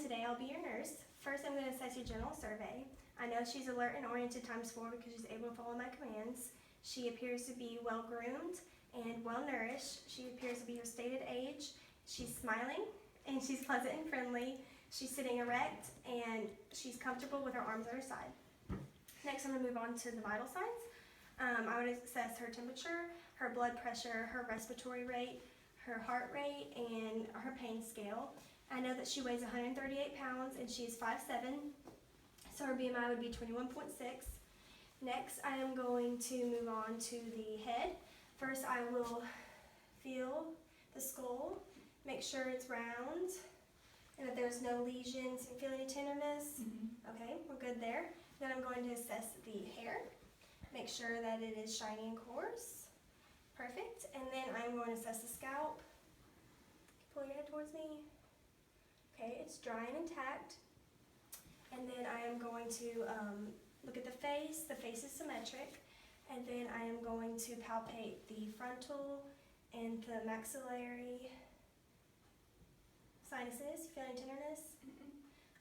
today. I'll be your nurse. First, I'm going to assess your general survey. I know she's alert and oriented ×4 because she's able to follow my commands. She appears to be well-groomed and well-nourished. She appears to be her stated age. She's smiling and she's pleasant and friendly. She's sitting erect and she's comfortable with her arms at her side. Next, I'm going to move on to the vital signs. I would assess her temperature, her blood pressure, her respiratory rate, her heart rate, and her pain scale. I know that she weighs 138 pounds and she's 5'7", so her BMI would be 21.6. Next, I am going to move on to the head. First, I will feel the skull, make sure it's round, and that there's no lesions. You feel any tenderness? Okay, we're good there. Then I'm going to assess the hair, make sure that it is shiny and coarse. Perfect. And then I'm going to assess the scalp. Pull your head towards me. Okay, it's dry and intact. And then I am going to look at the face. The face is symmetric. And then I am going to palpate the frontal and the maxillary sinuses. You feel any tenderness?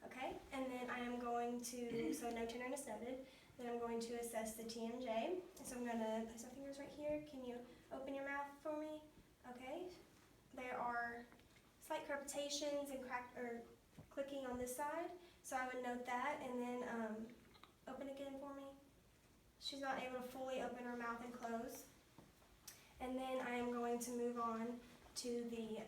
Okay, and then I am going to, so no tenderness noted. Then I'm going to assess the TMJ. So I'm going to place my fingers right here. Can you open your mouth for me? Okay. There are slight crepitations and clicking on this side, so I would note that, and then open again for me. She's not able to fully open her mouth and close. And then I am going to move on to the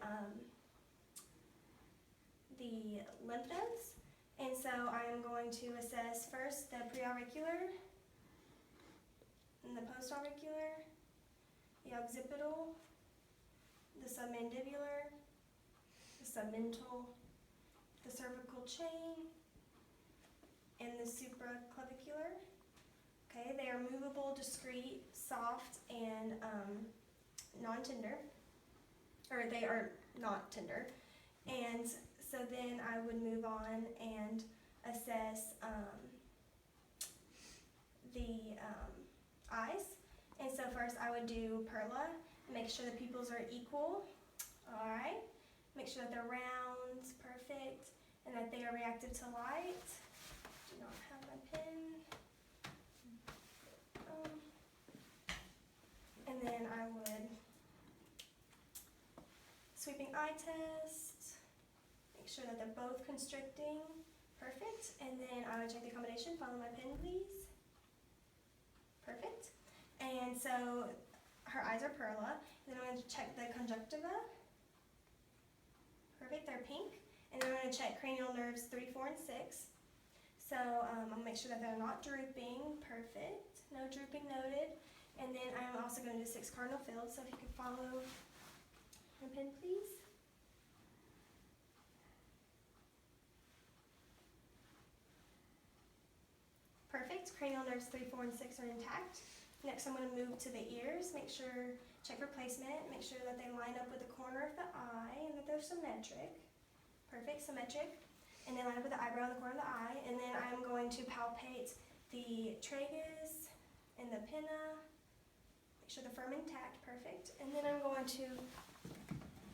lymph nodes, and so I am going to assess first the preauricular, and the postauricular, the occipital, the submandibular, the submental, the cervical chain, and the supraclavicular. Okay, they are movable, discrete, soft, and non-tender, or they are not tender. And so then I would move on and assess the eyes. And so first I would do perla, make sure the pupils are equal. All right. Make sure that they're round, perfect, and that they are reactive to light. Do not have my pen. And then I would sweeping eye test. Make sure that they're both constricting. Perfect. And then I would check the accommodation. Follow my pen, please. Perfect. And so her eyes are perla. Then I'm going to check the conjunctiva. Perfect, they're pink. And then I'm going to check cranial nerves 3, 4, and 6. So I'll make sure that they're not drooping. Perfect. No drooping noted. And then I'm also going to do 6 cardinal fields. So if you could follow my pen, please. Perfect. Cranial nerves 3, 4, and 6 are intact. Next, I'm going to move to the ears. Check for placement. Make sure that they line up with the corner of the eye and that they're symmetric. Perfect, symmetric. And then line up with the eyebrow in the corner of the eye. And then I'm going to palpate the tragus and the pinna. Make sure they're firm and intact. Perfect. And then I'm going to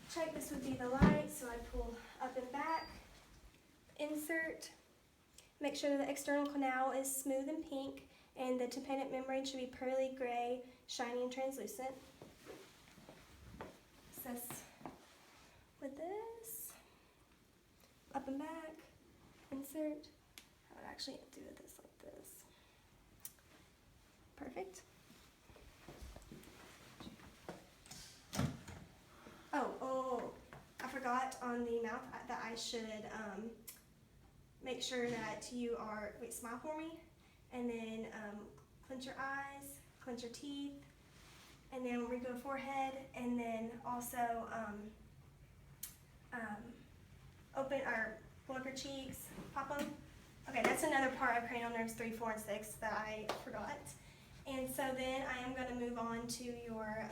check. This would be the light. So I pull up and back. Insert. Make sure that the external canal is smooth and pink. And the tympanic membrane should be pearly gray, shiny, and translucent. Assess with this. Up and back. Insert. I would actually do this like this. Perfect. Oh, I forgot on the mouth that I should make sure that you are, smile for me. And then clench your eyes, clench your teeth, and then when we go forehead, and then also open or pull up your cheeks, pop them. Okay, that's another part of cranial nerves 3, 4, and 6 that I forgot. And so then I am going to move on to your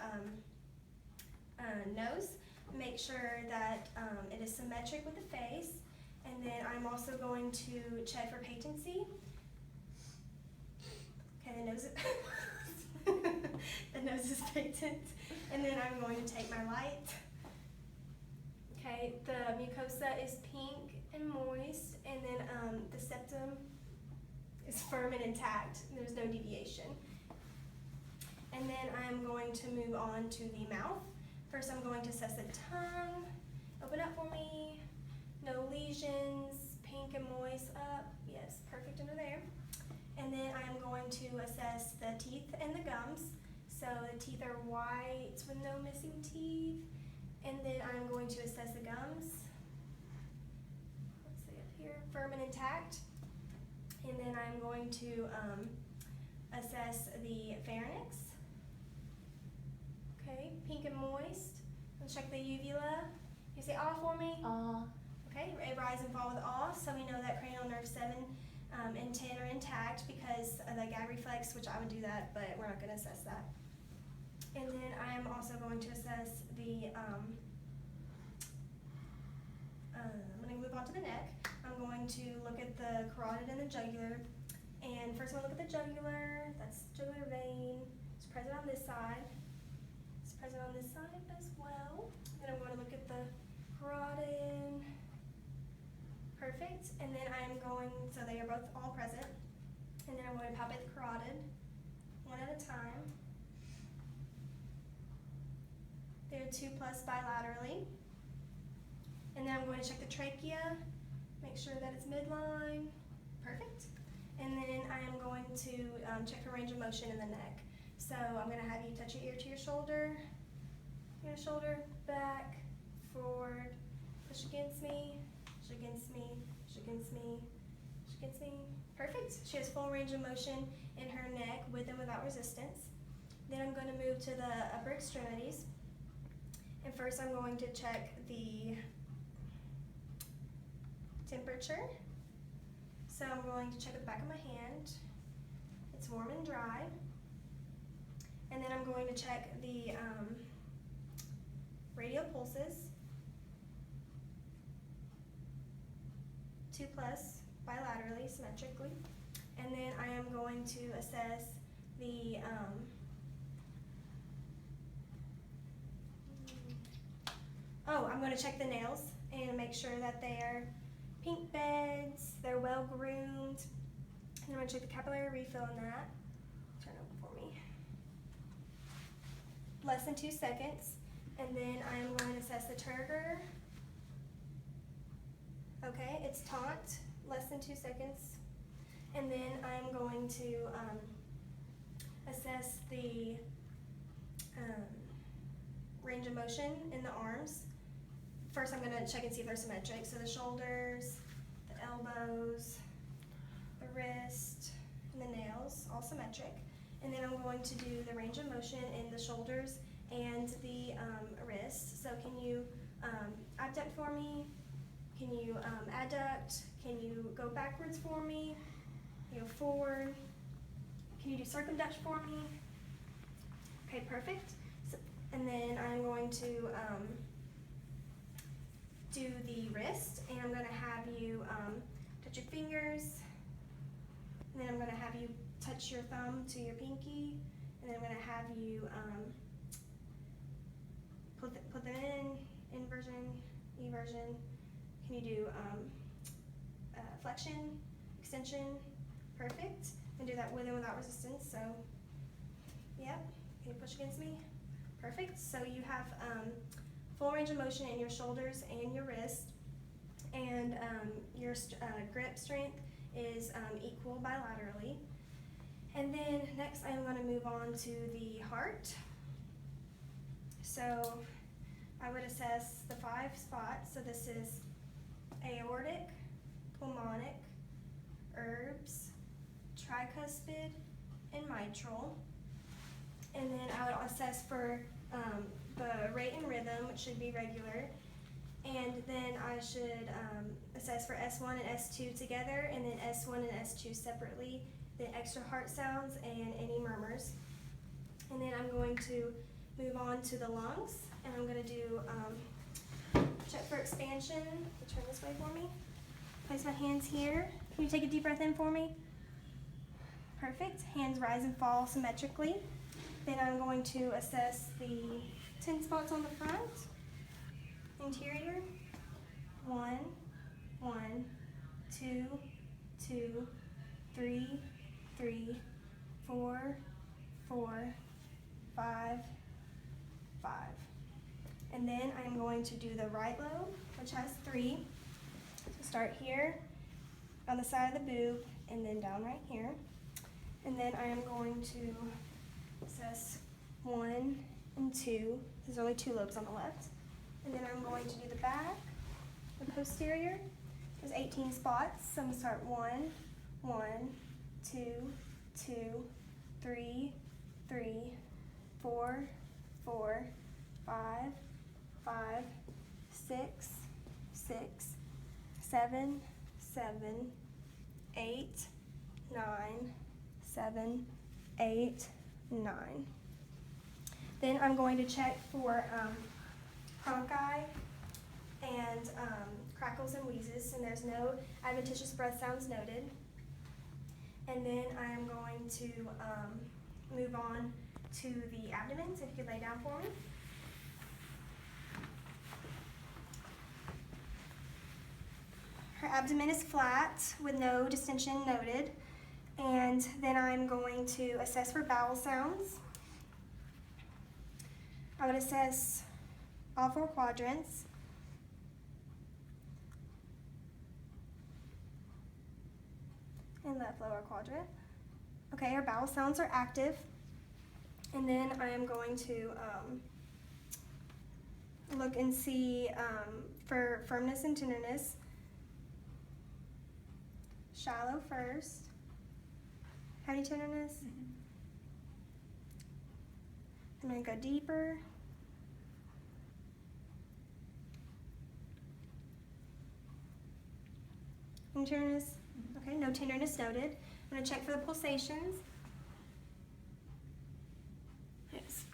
nose. Make sure that it is symmetric with the face. And then I'm also going to check for patency. Okay, the nose is patent. And then I'm going to take my light. Okay, the mucosa is pink and moist, and then the septum is firm and intact. There's no deviation. And then I'm going to move on to the mouth. First, I'm going to assess the tongue. Open up for me. No lesions, pink and moist up. Yes, perfect under there. And then I'm going to assess the teeth and the gums. So the teeth are white with no missing teeth. And then I'm going to assess the gums. Let's see up here, firm and intact. And then I'm going to assess the pharynx. Okay, pink and moist. Let's check the uvula. You say ah for me? Okay, rise and fall with ah. So we know that cranial nerve 7 and 10 are intact because of the gag reflex, which I would do that, but we're not going to assess that. And then I'm also going to assess the, I'm going to move on to the neck. I'm going to look at the carotid and the jugular. And first I'm going to look at the jugular. That's jugular vein. It's present on this side. It's present on this side as well. Then I'm going to look at the carotid. Perfect. And then I'm going, so they are both all present. And then I'm going to palpate the carotid one at a time. They're 2+ bilaterally. And then I'm going to check the trachea, make sure that it's midline. Perfect. And then I am going to check for range of motion in the neck. So I'm going to have you touch your ear to your shoulder, back, forward, push against me, push against me, push against me, push against me. Perfect. She has full range of motion in her neck with and without resistance. Then I'm going to move to the upper extremities. And first I'm going to check the temperature. So I'm going to check the back of my hand. It's warm and dry. And then I'm going to check the radial pulses. 2+ bilaterally, symmetrically. And then I am going to assess the I'm going to check the nails and make sure that they are pink beds, they're well groomed. And I'm going to check the capillary refill on that. Turn over for me. Less than 2 seconds. And then I am going to assess the turgor. Okay, it's taut, less than 2 seconds. And then I'm going to assess the range of motion in the arms. First I'm going to check and see if they're symmetric. So the shoulders, the elbows, the wrist, and the nails, all symmetric. And then I'm going to do the range of motion in the shoulders and the wrist. So can you abduct for me? Can you adduct? Can you go backwards for me? Can you go forward? Can you do circumduct for me? Okay, perfect. So, and then I'm going to do the wrist, and I'm going to have you touch your fingers, and then I'm going to have you touch your thumb to your pinky, and then I'm going to have you put them in, inversion, eversion. Can you do flexion, extension? Perfect. And do that with and without resistance. So, yep. Can you push against me? Perfect. So you have full range of motion in your shoulders and your wrist, and your grip strength is equal bilaterally. And then next I'm going to move on to the heart. So I would assess the 5 spots. So this is aortic, pulmonic, herbs, tricuspid, and mitral. And then I would assess for the rate and rhythm, which should be regular. And then I should assess for S1 and S2 together, and then S1 and S2 separately, then extra heart sounds and any murmurs. And then I'm going to move on to the lungs, and I'm going to do check for expansion. Turn this way for me. Place my hands here. Can you take a deep breath in for me? Perfect. Hands rise and fall symmetrically. Then I'm going to assess the 10 spots on the front. Interior, 1, 1, 2, 2, 3, 3, 4, 4, 5, 5. And then I'm going to do the right lobe, which has 3. So start here on the side of the boob and then down right here. And then I am going to assess 1 and 2. There's only 2 lobes on the left. And then I'm going to do the back, the posterior. There's 18 spots. So I'm going to start 1, 1, 2, 2, 3, 3, 4, 4, 5, 5, 6, 6, 7, 7, 8, 9, 7, 8, 9. Then I'm going to check for bronchi and crackles and wheezes, and there's no adventitious breath sounds noted. And then I'm going to move on to the abdomen, so if you could lay down for me. Her abdomen is flat with no distension noted. And then I'm going to assess for bowel sounds. I would assess all 4 quadrants. And left lower quadrant. Okay, her bowel sounds are active. And then I am going to look and see for firmness and tenderness. Shallow first. Heavy tenderness. I'm going to go deeper. Any tenderness? Okay, no tenderness noted. I'm going to check for the pulsations. Yes.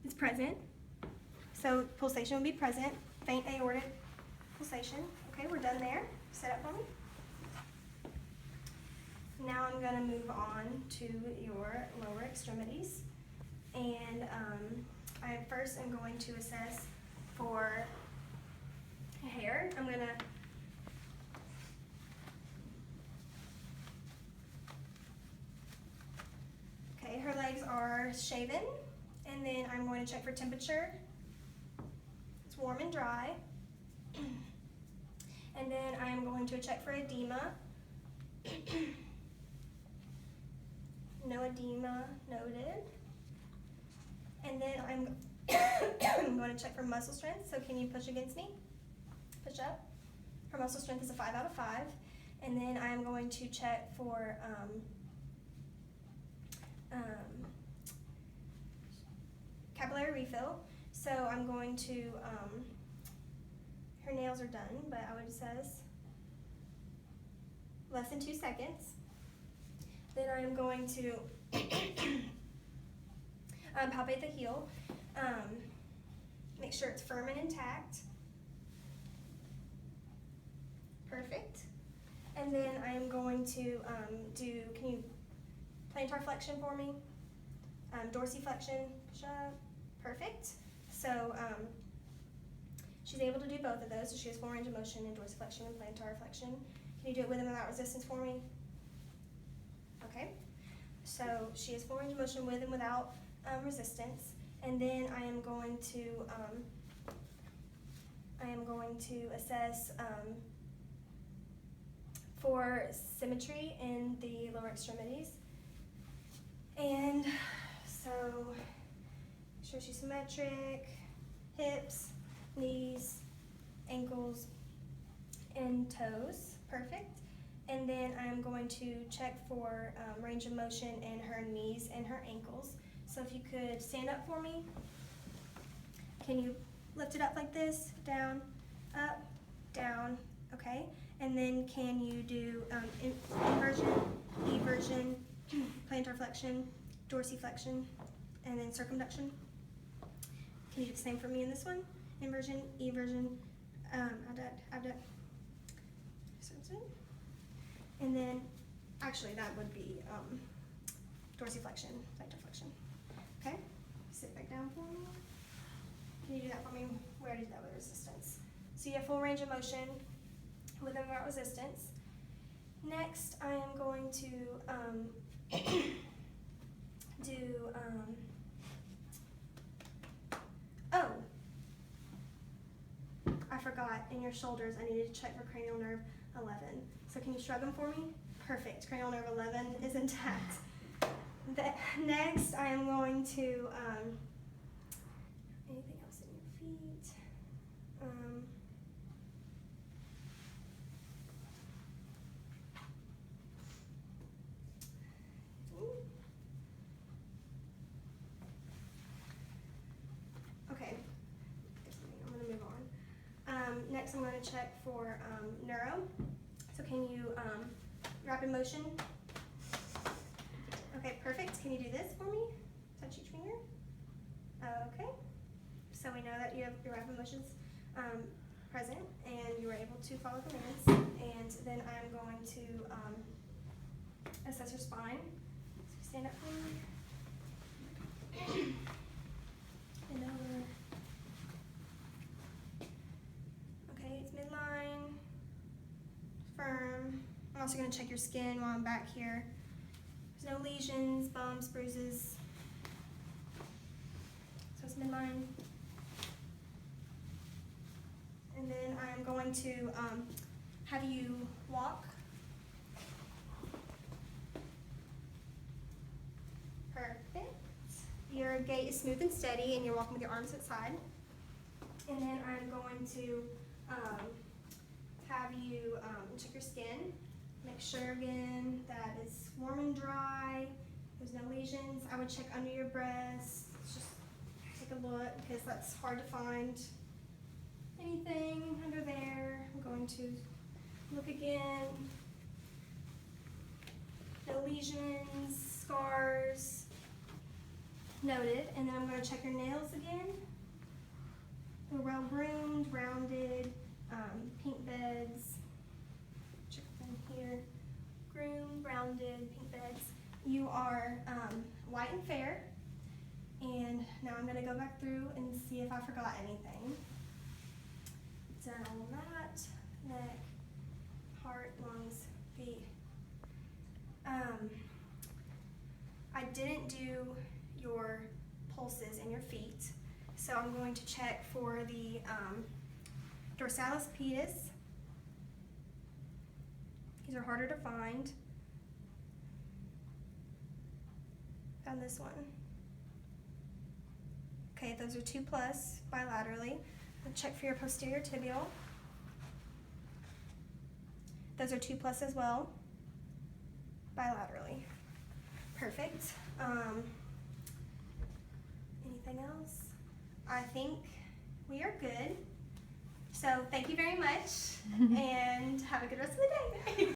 It's present. So pulsation will be present. Faint aortic pulsation. Okay, we're done there. Set up for me. Now I'm going to move on to your lower extremities. And I first am going to assess for hair. I'm going to her legs are shaven, and then I'm going to check for temperature. It's warm and dry. And then I'm going to check for edema. No edema noted. And then I'm going to check for muscle strength. So can you push against me? Push up. Her muscle strength is a 5 out of 5. And then I'm going to check for capillary refill. So I'm going to, her nails are done, but I would assess less than 2 seconds. Then I'm going to palpate the heel, make sure it's firm and intact. Perfect. And then I'm going to can you plantar flexion for me? Dorsiflexion, push up. Perfect. So she's able to do both of those. So she has full range of motion in dorsiflexion and plantar flexion. Can you do it with and without resistance for me? Okay. So she has full range of motion with and without resistance. And then I am going to assess for symmetry in the lower extremities. And so make sure she's symmetric, hips, knees, ankles, and toes. Perfect. And then I'm going to check for range of motion in her knees and her ankles. So if you could stand up for me. Can you lift it up like this? Down, up, down, okay? And then can you do inversion, eversion, plantar flexion, dorsiflexion, and then circumduction? Can you do the same for me in this one? Inversion, eversion, abduct, and then actually that would be dorsiflexion, plantar flexion. Okay, sit back down for me. Can you do that for me We already did that with resistance. So you have full range of motion with and without resistance. Next, I am going to oh, I forgot, in your shoulders, I needed to check for cranial nerve 11. So can you shrug them for me? Perfect, cranial nerve 11 is intact. Next, I am going to, anything else in your feet? Okay, I'm going to move on. Next, I'm going to check for neuro. So can you rapid motion? Okay, perfect. Can you do this for me? Touch each finger. Okay. So we know that you have your rapid motions present, and you were able to follow commands. And then I'm going to assess your spine. So stand up for me. And over. Okay, it's midline. Firm. I'm also going to check your skin while I'm back here. There's no lesions, bumps, bruises. So it's midline. And then I'm going to have you walk. Perfect. Your gait is smooth and steady, and you're walking with your arms outside. And then I'm going to have you check your skin. Make sure again that it's warm and dry. There's no lesions. I would check under your breast. Just take a look because that's hard to find anything under there. I'm going to look again. No lesions, scars. Noted. And then I'm going to check your nails again. They're well groomed, rounded, pink beds. Check them here. Groomed, rounded, pink beds. You are white and fair. And now I'm going to go back through and see if I forgot anything. Done all that. Neck, heart, lungs, feet. I didn't do your pulses in your feet, so I'm going to check for the dorsalis pedis. These are harder to find. Found this one. Okay, those are 2+ bilaterally. I'll check for your posterior tibial. Those are 2+ as well, bilaterally. Perfect. Anything else? I think we are good. So thank you very much, and have a good rest of the day.